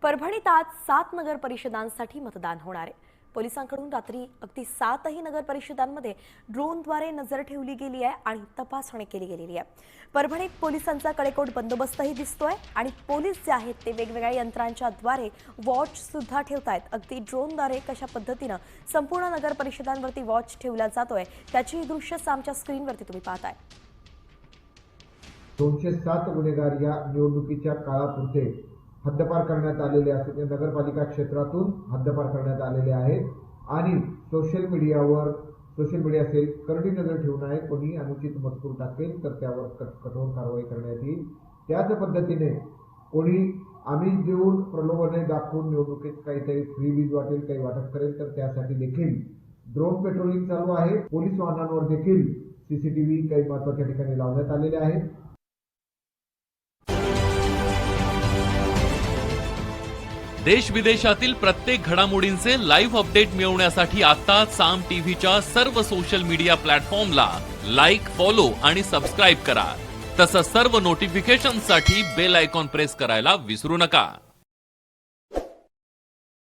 परभणीत आज 7 नगर परिषदांसाठी मतदान होणार आहे। पोलिसांकडून रात्री अगदी 7ही नगर परिषदांमध्ये ड्रोनद्वारे नजर ठेवली गेली आहे आणि तपासणी केली गेलेली आहे। परभणीत पोलिसांचा कडेकोट बंदोबस्तही दिसतोय आणि पोलीस जे आहेत ते वेगवेगळ्या यंत्रांच्या द्वारे वॉच सुद्धा ठेवतायत। अगदी ड्रोनद्वारे कशा पद्धतीने संपूर्ण नगर परिषदांवरती वॉच ठेवला जातोय त्याची दृश्य आमच्या स्क्रीनवरती तुम्ही पाहताय। 207 गुन्हेगार या निवडणुकीच्या काळापुरते हद्दपार करण्यात आलेले असून या नगरपालिका क्षेत्रातून हद्दपार करण्यात आलेले आहेत आणि सोशल मीडिया सेल करडी नजर ठेवून आहे। कोणी अनुचित मजकूर टाकेल तर त्यावर कठोर कारवाई करण्यात येईल। त्याच पद्धतीने कोणी आमिष देऊन प्रलोभने दाखवून निवडणुकीत काहीतरी फ्रीबीज वाटेल काही वाटप करेल तर त्यासाठी देखील ड्रोन पेट्रोलिंग चालू आहे। पोलीस वाहनांवर देखील सीसीटीव्ही काही महत्त्वाच्या ठिकाणी लावण्यात आलेले आहेत। देश विदेशातील प्रत्येक घडामोडींचे लाईव्ह अपडेट मिळवण्यासाठी आता साम टीव्हीच्या सर्व सोशल मीडिया प्लॅटफॉर्मला लाईक, फॉलो आणि सबस्क्राईब करा। तसंच सर्व नोटिफिकेशनसाठी बेल आयकॉन प्रेस करायला विसरू नका।